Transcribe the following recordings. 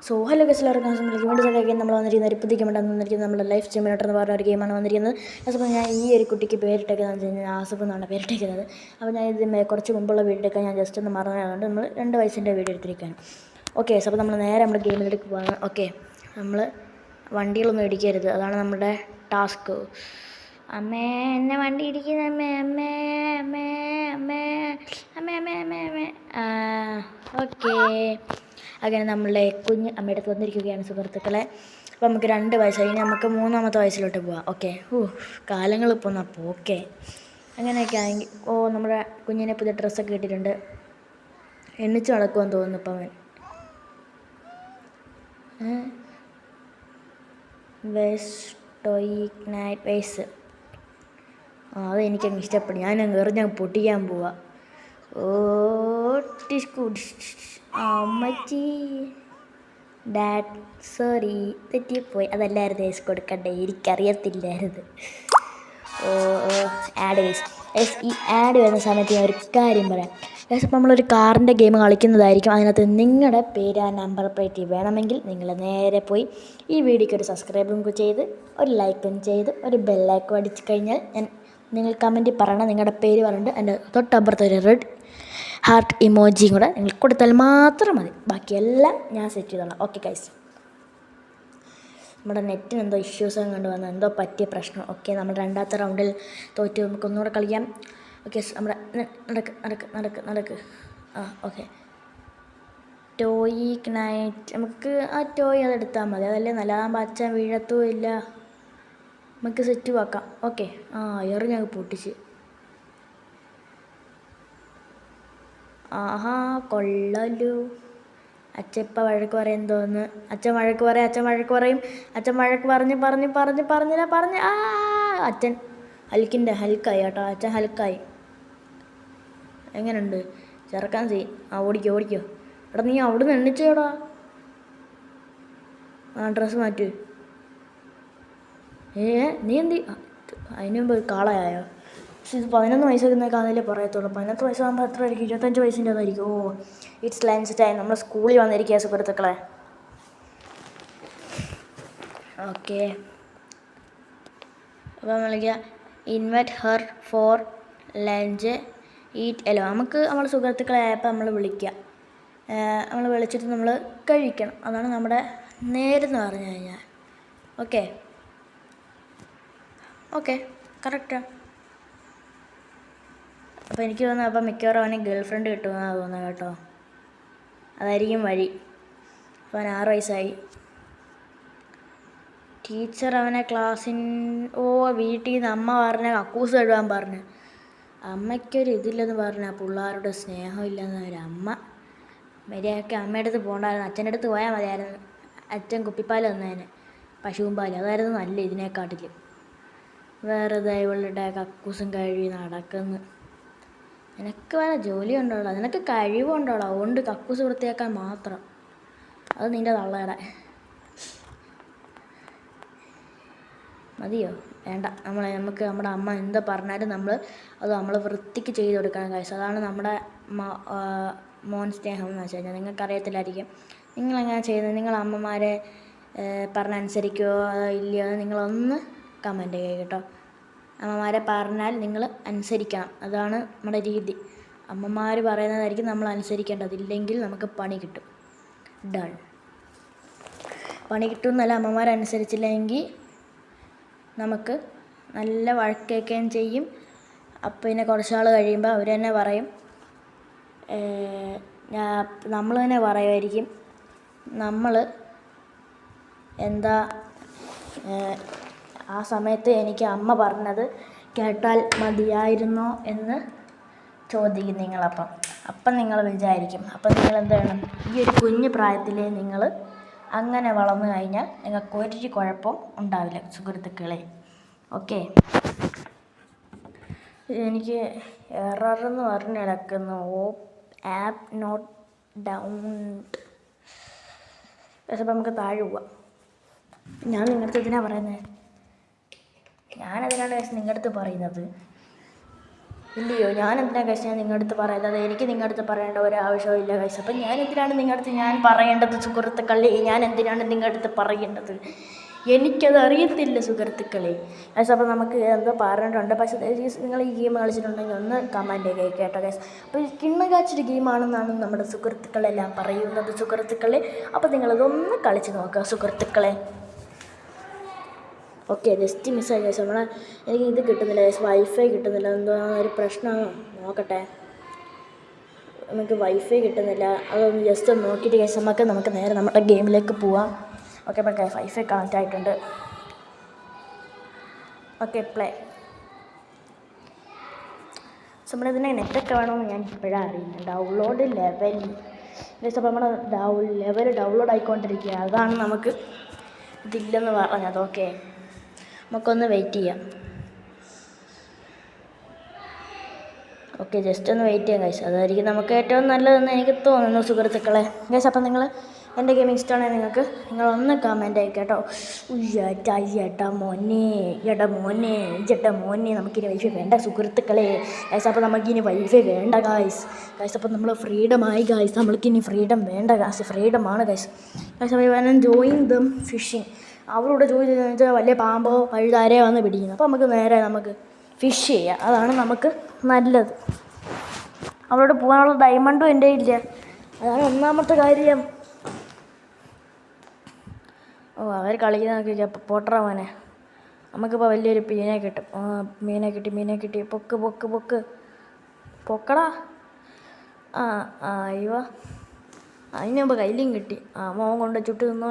So hello guess എല്ലാവർക്കും വീണ്ടും സഹായിക്കാൻ നമ്മൾ വന്നിരിക്കുന്ന ഒരു പുതിയ ഗെയിം വന്നിരിക്കുന്നത് നമ്മുടെ ലൈഫ് സിമുലേറ്റർ എന്ന് പറഞ്ഞ ഒരു ഗെയിമാണ് വന്നിരിക്കുന്നത്. അപ്പോൾ ഞാൻ ഈ ഒരു കുട്ടിക്ക് പേരിട്ടേക്കുന്നത് വെച്ച് കഴിഞ്ഞാൽ ആസിഫ് എന്നാണ് പേരിട്ടേക്കുന്നത്. അപ്പോൾ ഞാൻ ഇത് കുറച്ച് മുമ്പുള്ള വീഡിയോ എടുക്കാൻ ഞാൻ ജസ്റ്റ് ഒന്ന് മറന്നതുകൊണ്ട് നമ്മൾ 2 വയസ്സിൻ്റെ വീഡിയോ എടുത്തിരിക്കുകയാണ്. ഓക്കെ, അപ്പോൾ നമ്മൾ നേരെ നമ്മുടെ ഗെയിമിലേക്ക് പോകാം. ഓക്കെ, നമ്മൾ വണ്ടികളൊന്നും ഇടിക്കരുത്, അതാണ് നമ്മുടെ ടാസ്ക്. അമ്മേ എന്നെ വണ്ടി ഇടിക്കുന്ന അമ്മേ അമ്മേ അമ്മേ അമ്മേ അമ്മേ അമ്മേ അമ്മേ അമ്മേ. ഓക്കെ, അങ്ങനെ നമ്മളെ കുഞ്ഞ് അമ്മയുടെ അടുത്ത് വന്നിരിക്കുകയാണ് സുഹൃത്തുക്കളെ. അപ്പോൾ നമുക്ക് 2 വയസ്സായി, ഇനി നമുക്ക് 3ാമത്തെ വയസ്സിലോട്ട് പോവാം. ഓക്കെ, കാലങ്ങളിപ്പോൾ ഒന്ന് അപ്പോൾ ഓക്കെ അങ്ങനെയൊക്കെ ആണെങ്കിൽ നമ്മുടെ കുഞ്ഞിനെ പുതിയ ഡ്രസ്സൊക്കെ ഇട്ടിട്ടുണ്ട്. എണ്ണിച്ച് നടക്കുമെന്ന് തോന്നുന്നു ഇപ്പം അവൻ. വയസ്സ് അത് എനിക്കങ്ങ് ഇഷ്ടപ്പെടും. ഞാനങ്ങ് എറിഞ്ഞങ്ങ് പൊട്ടിക്കാൻ പോവാ. അമ്മച്ചി ഡാഡ് സോറി തെറ്റിപ്പോയി, അതല്ലായിരുന്നു ഏസ് കൊടുക്കണ്ടേ, എനിക്കറിയത്തില്ലായിരുന്നു. ആഡ് ഈ ആഡ് വരുന്ന സമയത്ത് ഞാൻ ഒരു കാര്യം പറയാം. ഇപ്പം നമ്മളൊരു കാറിൻ്റെ ഗെയിം കളിക്കുന്നതായിരിക്കും. അതിനകത്ത് നിങ്ങളുടെ പേര് ആ നമ്പർ പ്ലേറ്റ് വേണമെങ്കിൽ നിങ്ങൾ നേരെ പോയി ഈ വീഡിയോയ്ക്ക് ഒരു സബ്സ്ക്രൈബും ചെയ്ത് ഒരു ലൈക്കും ചെയ്ത് ഒരു ബെല്ലൈക്കും അടിച്ച് കഴിഞ്ഞാൽ നിങ്ങൾ കമൻറ്റിൽ പറയണം, നിങ്ങളുടെ പേര് പറഞ്ഞിട്ട് എൻ്റെ തൊട്ടപ്പുറത്ത് ഒരു റെഡ് ഹാർട്ട് ഇമോജിയും കൂടെ നിങ്ങൾ കൊടുത്താൽ മാത്രം മതി. ബാക്കിയെല്ലാം ഞാൻ സെറ്റ് ചെയ്തോളാം. ഓക്കെ ഗൈസ്, നമ്മുടെ നെറ്റിന് എന്തോ ഇഷ്യൂസും കണ്ടു വന്നു, എന്തോ പറ്റിയ പ്രശ്നം. ഓക്കെ, നമ്മൾ 2ാമത്തെ റൗണ്ടിൽ തോറ്റ്, നമുക്ക് ഒന്നുകൂടെ കളിക്കാം. ഓക്കെ, നമ്മുടെ നടക്ക്. ഓക്കെ, ടോയ് നൈറ്റ്, നമുക്ക് ആ ടോയ് അതെടുത്താൽ മതി, അതല്ലേ നല്ലതാകുമ്പോൾ അച്ഛൻ വീഴത്തും ഇല്ല, നമുക്ക് സെറ്റ് ആക്കാം. ഓക്കെ, എറിഞ്ഞങ്ങ് പൊട്ടിച്ച്. ആഹാ കൊള്ളല്ലോ. അച്ഛൻ ഇപ്പം വഴക്ക് പറയും തോന്നുന്നു. അച്ഛൻ വഴക്ക് പറയും. അച്ഛൻ വഴക്ക് പറഞ്ഞ് അച്ഛൻ ഹൽക്കായി കേട്ടോ. അച്ഛൻ ഹൽക്കായി. എങ്ങനെയുണ്ട് ചെറുക്കാൻ ഓടിക്കോ. എടാ നീ അവിടെ നിന്ന് എണ്ണിച്ചോടാ. ഡ്രസ്സ് മാറ്റ്. നീ എന്തി അതിന് മുമ്പ് കാളയായോ? പക്ഷെ ഇത് 11 വയസ്സൊക്കെ അതിലേ പറയത്തുള്ളൂ. 18 വയസ്സാകുമ്പോൾ എത്ര ആയിരിക്കും? 25 വയസ്സിൻ്റെ അതായിരിക്കും. It's lunch time. നമ്മൾ സ്കൂളിൽ വന്നിരിക്കുക സുഹൃത്തുക്കളെ. ഓക്കെ, അപ്പോൾ വിളിക്കുക invite her for lunch eat എലോ. നമുക്ക് നമ്മൾ സുഹൃത്തുക്കളെ ആയപ്പോൾ നമ്മൾ വിളിക്കുക, നമ്മൾ വിളിച്ചിട്ട് നമ്മൾ കഴിക്കണം. അതാണ് നമ്മുടെ നേരെന്ന് പറഞ്ഞു കഴിഞ്ഞാൽ. ഓക്കെ കറക്റ്റാണ്. അപ്പോൾ എനിക്ക് തോന്നുന്നു അപ്പം മിക്കവാറും അവന് ഗേൾ ഫ്രണ്ട് കിട്ടുമെന്നാണ് തോന്നുന്നത് കേട്ടോ. അതായിരിക്കും വഴി. അപ്പോൾ അവൻ 6 വയസ്സായി. ടീച്ചർ അവനെ വീട്ടിൽ നിന്ന് അമ്മ പറഞ്ഞ കക്കൂസ് കഴുകാൻ പറഞ്ഞു. അമ്മയ്ക്കൊരു ഇതില്ലെന്ന് പറഞ്ഞ പിള്ളേരുടെ സ്നേഹമില്ലെന്ന് അമ്മ. മര്യാദയ്ക്ക് അമ്മയുടെ അടുത്ത് പോകണ്ടായിരുന്നു, അച്ഛൻ്റെ അടുത്ത് പോയാൽ മതിയായിരുന്നു. അച്ഛൻ കുപ്പിപ്പാൽ തന്നേനെ, പശുവും പാൽ, അതായിരുന്നു നല്ല ഇതിനെക്കാട്ടിൽ. വേറെ ഇവളുടെ കക്കൂസും കഴുകി നടക്കുന്നു. നിനക്ക് വേറെ ജോലി ഉണ്ടോടാ, നിനക്ക് കഴിവുണ്ടോടാ, അതുകൊണ്ട് കക്കൂസ് വൃത്തിയാക്കാൻ മാത്രം. അത് നിൻ്റെ തള്ളയുടെ മതിയോ? വേണ്ട, നമുക്ക് നമ്മുടെ അമ്മ എന്താ പറഞ്ഞാലും നമ്മൾ വൃത്തിക്ക് ചെയ്ത് കൊടുക്കണം കാശ്. അതാണ് നമ്മുടെ മോൻ സ്നേഹം എന്ന് വെച്ച് കഴിഞ്ഞാൽ. നിങ്ങൾക്കറിയത്തില്ലായിരിക്കും നിങ്ങളെങ്ങനെ ചെയ്യുന്നത്. നിങ്ങൾ അമ്മമാരെ പറഞ്ഞനുസരിക്കുമോ ഇല്ലയോ എന്ന് നിങ്ങളൊന്ന് കമൻറ്റ് ചെയ്യുക കേട്ടോ. അമ്മമാരെ പറഞ്ഞാൽ നിങ്ങൾ അനുസരിക്കണം, അതാണ് നമ്മുടെ രീതി. അമ്മമാർ പറയുന്നതായിരിക്കും നമ്മൾ അനുസരിക്കേണ്ടത്, ഇല്ലെങ്കിൽ നമുക്ക് പണി കിട്ടും. ഡൺ. പണി കിട്ടും എന്നല്ല, അമ്മമാരനുസരിച്ചില്ലെങ്കിൽ നമുക്ക് നല്ല വഴക്കേക്കുകയും ചെയ്യും. അപ്പം പിന്നെ കുറച്ച് നാൾ കഴിയുമ്പോൾ അവർ തന്നെ പറയും, നമ്മൾ തന്നെ പറയുമായിരിക്കും, നമ്മൾ എന്താ ആ സമയത്ത് എനിക്ക് അമ്മ പറഞ്ഞത് കേട്ടാൽ മതിയായിരുന്നോ എന്ന് ചോദിക്കും അപ്പം നിങ്ങൾ വിചാരിക്കും. അപ്പം നിങ്ങൾ എന്ത് വേണം, ഈ ഒരു കുഞ്ഞു പ്രായത്തിൽ നിങ്ങൾ അങ്ങനെ വളർന്നു കഴിഞ്ഞാൽ നിങ്ങൾക്ക് ഒരു കുഴപ്പം ഉണ്ടാവില്ല സുഹൃത്തുക്കളെ. ഓക്കെ, എനിക്ക് എററെന്ന് പറഞ്ഞ് കിടക്കുന്നു. App not downed. പക്ഷേ നമുക്ക് താഴെ പോവാം. ഞാൻ നിങ്ങളുടെ അടുത്ത് ഇതിനാണ് പറയുന്നത്, ഞാനതിനാണ് നിങ്ങളുടെ അടുത്ത് പറയുന്നത്. ഇല്ലയോ? ഞാൻ എന്തിനാണ് ഗൈസ് ഞാൻ നിങ്ങളുടെ അടുത്ത് പറയുന്നത്? എനിക്ക് നിങ്ങളുടെ അടുത്ത് പറയേണ്ട ഒരു ആവശ്യമില്ല ഗൈസ്. അപ്പം ഞാൻ എന്തിനാണ് നിങ്ങളുടെ അടുത്ത് ഞാൻ പറയേണ്ടത് സുഹൃത്തുക്കളെ? ഞാൻ എന്തിനാണ് നിങ്ങളുടെ അടുത്ത് പറയേണ്ടത്? എനിക്കത് അറിയത്തില്ല സുഹൃത്തുക്കളെ. ഗൈസ് അപ്പോൾ നമുക്ക് എന്തോ പറഞ്ഞിട്ടുണ്ട്. പക്ഷേ നിങ്ങൾ ഈ ഗെയിം കളിച്ചിട്ടുണ്ടെങ്കിൽ ഒന്ന് കമൻറ്റ് കേട്ടോ ഗൈസ്. അപ്പോൾ ഈ കിണ്ണകാച്ചൊരു ഗെയിമാണെന്നാണ് നമ്മുടെ സുഹൃത്തുക്കളെല്ലാം പറയുന്നത് സുഹൃത്തുക്കളെ. അപ്പോൾ നിങ്ങളതൊന്ന് കളിച്ച് നോക്കുക സുഹൃത്തുക്കളെ. ഓക്കെ, ജസ്റ്റ് മിസ്സായി ഗൈസ്. എനിക്ക് ഇത് കിട്ടുന്നില്ല ഗൈസ്, വൈഫൈ കിട്ടുന്നില്ല. എന്തോ ഒരു പ്രശ്നമാണോ നോക്കട്ടെ. നമുക്ക് വൈഫൈ കിട്ടുന്നില്ല. അതൊന്ന് ജസ്റ്റ് ഒന്ന് നോക്കിയിട്ട് ഗൈസ് നമുക്ക് നേരെ നമ്മുടെ ഗെയിമിലേക്ക് പോവാം. ഓക്കെ, അപ്പോൾ വൈഫൈ കണക്റ്റ് ആയിട്ടുണ്ട്. Okay, play. നമ്മളിതിനെ നെറ്റൊക്കെ വേണമെന്ന് ഞാൻ ഇപ്പോഴാണ് അറിയുന്നത്. Download level guys. അപ്പോൾ നമ്മുടെ ലെവൽ ഡൗൺലോഡ് ആയിക്കൊണ്ടിരിക്കുക. അതാണ് നമുക്ക് ഇതില്ലെന്ന് പറഞ്ഞത്. ഓക്കെ, നമുക്കൊന്ന് വെയിറ്റ് ചെയ്യാം. ഓക്കെ, ജസ്റ്റ് ഒന്ന് വെയിറ്റ് ചെയ്യാം ഗൈസ്. അതായിരിക്കും നമുക്ക് ഏറ്റവും നല്ലതെന്ന് എനിക്ക് തോന്നുന്നു സുഹൃത്തുക്കളെ. ഗൈസ് അപ്പോൾ നിങ്ങൾ എൻ്റെ ഗെയിം ഇഷ്ടമാണെങ്കിൽ നിങ്ങളൊന്ന് കമൻറ്റ് അയക്കുക കേട്ടോ. ഏട്ടാ മോനെ നമുക്കിനി വൈഫൈ വേണ്ട സുഹൃത്തുക്കളെ. ഗൈസ് അപ്പോൾ നമുക്കിനി വൈഫൈ വേണ്ട ഗൈസ്. അപ്പോൾ നമ്മൾ ഫ്രീഡമായി ഗൈസ്. നമ്മൾക്കിനി ഫ്രീഡം വേണ്ട ഗൈസ്, ഫ്രീഡമാണ് ഗൈസ്. അപ്പോൾ വേണം ജോയിൻ ദം ഫിഷിങ്. അവളോട് ജോയിൻ ചെയ്തെന്ന് വെച്ചാൽ വലിയ പാമ്പോ പഴുതാരയോ വന്ന് പിടിക്കുന്നു. അപ്പോൾ നമുക്ക് ഫിഷ് ചെയ്യാം. അതാണ് നമുക്ക് നല്ലത്. അവളോട് പോകാനുള്ള ഡയമണ്ടും എൻ്റെ ഇല്ല. അതാണ് ഒന്നാമത്തെ കാര്യം. അവർ കളിക്കുന്നതൊക്കെ പോട്ടറ മോനെ. നമുക്കിപ്പോൾ വലിയൊരു മീനെ കിട്ടി. പൊക്കടാ. അയ്യോ, അതിന് മുമ്പ് കയ്യിലും കിട്ടി. മോൻ കൊണ്ട് ചുട്ട് തിന്നോ.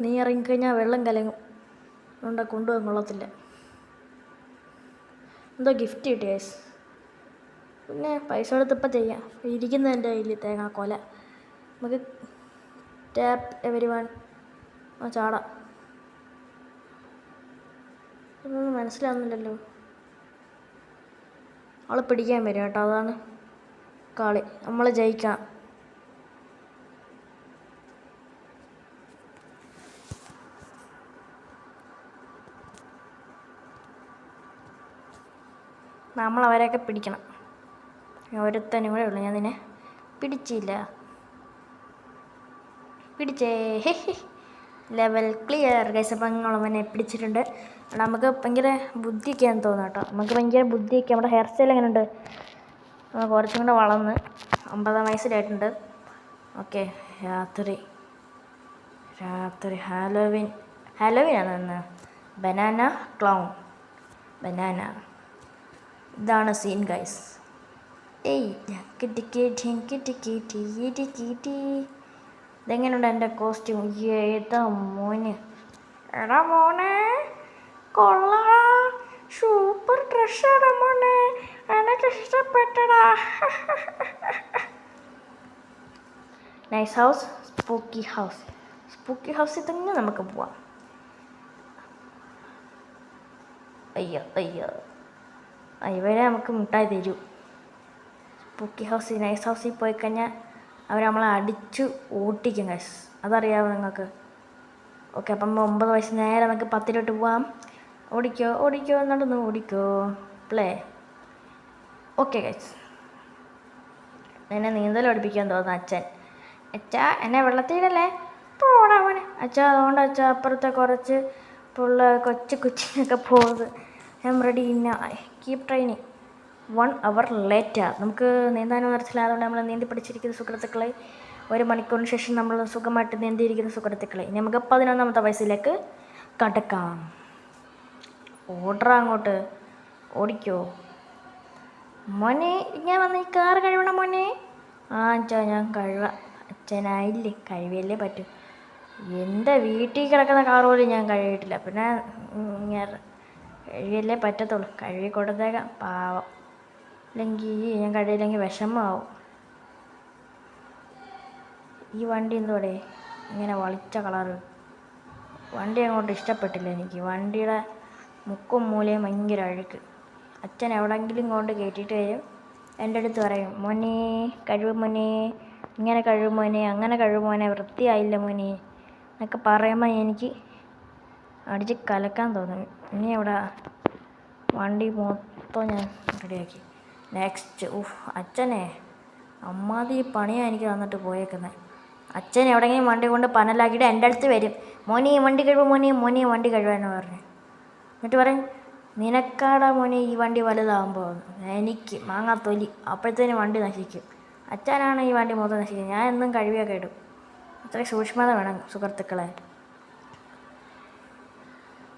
നീ ഇറങ്ങിക്കഴിഞ്ഞാൽ വെള്ളം കലങ്ങും. കൊണ്ടുപോകാൻ കൊള്ളത്തില്ല. എന്തോ ഗിഫ്റ്റ് കിട്ടി ഗൈസ്. പിന്നെ പൈസ കൊടുത്തിപ്പോൾ ചെയ്യാം. ഇരിക്കുന്ന എൻ്റെ കയ്യിൽ തേങ്ങാക്കൊല. നമുക്ക് ടാപ്പ് എവരിവൺ ചാടാം. ഇതൊന്നും മനസ്സിലാവുന്നില്ലല്ലോ. അവളെ പിടിക്കാൻ വരും കേട്ടോ. അതാണ് കളി. നമ്മൾ ജയിക്കണം. നമ്മളവരെയൊക്കെ പിടിക്കണം. ഒരുത്തനും കൂടെ ഉള്ളു. ഞാൻ നിന്നെ പിടിച്ചില്ല. പിടിച്ചേ. Level clear guys. അപ്പം നമ്മളവനെ പിടിച്ചിട്ടുണ്ട്. നമുക്ക് ഭയങ്കര ബുദ്ധിയൊക്കെയാണെന്ന് തോന്നുന്നു കേട്ടോ. നമുക്ക് ഭയങ്കര ബുദ്ധിയൊക്കെ. നമ്മുടെ ഹെയർ സ്റ്റൈൽ എങ്ങനെ ഉണ്ട്? കുറച്ചും കൂടെ വളർന്ന് 50 വയസ്സിലായിട്ടുണ്ട്. ഓക്കെ, രാത്രി ഹാലോവീനാണ് ഇന്ന്. Banana clown. ഇതാണ് സീൻ ഗൈസ്. ഇതെങ്ങനെയുണ്ട് എൻ്റെ കോസ്റ്റ്യൂം? ഏതാ മോന്? എടാ മോനെ, കൊള്ളാ, സൂപ്പർ ഡ്രസ്സാടാ മോനെ, എനിക്ക് ഇഷ്ടപ്പെട്ടടാ. നൈസ് ഹൗസ്, സ്പൂക്കി ഹൗസിൽ തന്നെ നമുക്ക് പോവാം. അയ്യോ ഇവരെ നമുക്ക് മുട്ടായി തരൂ. നൈസ് ഹൗസിൽ പോയി കഴിഞ്ഞാൽ അവർ നമ്മളെ അടിച്ചു ഓട്ടിക്കും ഗൈസ്. അതറിയാമോ നിങ്ങൾക്ക്? ഓക്കെ, അപ്പം 9 വയസ്സ് നേരെ നമുക്ക് 10 പോവാം. ഓടിക്കോ നടന്നു ഓടിക്കോ. പ്ലേ. ഓക്കെ ഗൈസ്, എന്നെ നീന്തൽ പഠിപ്പിക്കാൻ തോന്നുന്നു അച്ഛൻ. അച്ഛാ, എന്നെ വെള്ളത്തിലല്ലേ പോടാവനെ. അച്ഛാ, അതുകൊണ്ട് അച്ഛാ അപ്പുറത്തെ കുറച്ച് കൊച്ചിനൊക്കെ പോകുന്നത്. I am ready. Keep training. 1 hour later. നമുക്ക് നീന്താനും മനസ്സിലായതുകൊണ്ട് അതുകൊണ്ട് നമ്മൾ നീന്തി പഠിച്ചിരിക്കുന്ന സുഹൃത്തുക്കളെ. 1 മണിക്കൂറിന് ശേഷം നമ്മൾ സുഖമായിട്ട് നീന്തിയിരിക്കുന്ന സുഹൃത്തുക്കളെ. ഇനി നമുക്ക് 11ാമത്തെ വയസ്സിലേക്ക് കടക്കാം. അങ്ങോട്ട് ഓടിക്കോ മോനെ. ഞാൻ വന്ന് ഈ കാറ് കഴുകണം മോനെ. അച്ഛാ, ഞാൻ കഴുകാം. അച്ഛനായില്ലേ, കഴുകിയല്ലേ പറ്റൂ. എൻ്റെ വീട്ടിൽ കിടക്കുന്ന കാറ് പോലും ഞാൻ കഴുകിയിട്ടില്ല. പിന്നെ കഴുകിയല്ലേ പറ്റത്തുള്ളൂ. കഴുകി കൊടുത്തേക്കാം, പാവം. അല്ലെങ്കിൽ ഞാൻ കഴുകിയില്ലെങ്കിൽ വിഷമമാവും. ഈ വണ്ടി എന്തോടെ ഇങ്ങനെ വളിച്ച കളറ്? വണ്ടി അങ്ങോട്ട് ഇഷ്ടപ്പെട്ടില്ല എനിക്ക്. വണ്ടിയുടെ മുക്കും മൂലയും ഭയങ്കര അഴുക്ക്. അച്ഛൻ എവിടെയെങ്കിലും കൊണ്ട് കയറ്റിയിട്ട് വരും. എൻ്റെ അടുത്ത് പറയും, മോനെ കഴിവ് മോനെ, ഇങ്ങനെ കഴിവ് മോനെ, അങ്ങനെ കഴിവ് മോനെ, വൃത്തിയായില്ല മോനെ എന്നൊക്കെ പറയുമ്പോൾ എനിക്ക് അടിച്ച് കലക്കാൻ തോന്നും. ഇനി അവിടെ വണ്ടി മൊത്തം ഞാൻ റെഡിയാക്കി. നെക്സ്റ്റ് അച്ഛനെ അമ്മാതി പണിയാണ് എനിക്ക് തന്നിട്ട് പോയേക്കുന്നത്. അച്ഛൻ എവിടെയെങ്കിലും വണ്ടി കൊണ്ട് പനലാക്കിയിട്ട് എൻ്റെ അടുത്ത് വരും, മോനെ വണ്ടി കഴിവ്, മോനെ വണ്ടി കഴിവാന്ന് പറഞ്ഞു. എന്നിട്ട് പറയും, നിനക്കാടാ മോനെ ഈ വണ്ടി വലുതാകുമ്പോൾ. എനിക്ക് മാങ്ങാത്തൊലി. അപ്പോഴത്തേനും വണ്ടി നശിക്കും. അച്ഛനാണ് ഈ വണ്ടി മൊത്തം നശിക്കും. ഞാൻ എന്നും കഴിവിയൊക്കെ ഇടും. അത്രയും സൂക്ഷ്മത വേണം സുഹൃത്തുക്കളെ.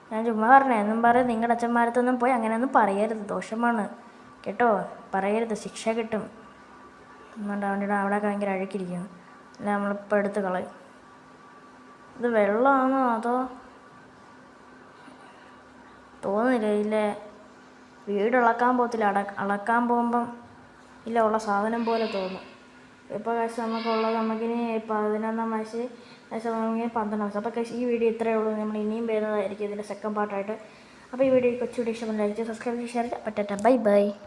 ഞാൻ ചുമ്മാ പറഞ്ഞേ, എന്നും പറയും നിങ്ങളുടെ അച്ഛന്മാരത്തൊന്നും പോയി അങ്ങനെയൊന്നും പറയരുത്, ദോഷമാണ് കേട്ടോ, പറയരുത്, ശിക്ഷ കിട്ടും. എന്നുകൊണ്ട് വണ്ടിയുടെ അവിടെയൊക്കെ ഭയങ്കര അഴുക്കിരിക്കുന്നു. അല്ല നമ്മളിപ്പോൾ എടുത്ത് കളയും. ഇത് വെള്ളമാണോ അതോ തോന്നുന്നില്ല. ഇല്ലേ വീട് ഇളക്കാൻ പോകത്തില്ല, അളക്കാൻ പോകുമ്പം ഇല്ല ഉള്ള സാധനം പോലെ തോന്നും. ഇപ്പോൾ കാശ് നമുക്കുള്ളത് നമുക്കിനി 11-ാം വയസ്സ് 12 വയസ്സ്. അപ്പോൾ കാശ് ഈ വീഡിയോ ഇത്രയേ ഉള്ളൂ. നമ്മൾ ഇനിയും വരുന്നതായിരിക്കും ഇതിൻ്റെ സെക്കൻഡ് പാർട്ടായിട്ട്. അപ്പോൾ ഈ വീഡിയോ കൊച്ചു വീഡിയോ ഇഷ്ടപ്പെടുന്ന ലൈക്ക്, സബ്സ്ക്രൈബ്, ഷെയർ, പറ്റട്ടെ. Bye by.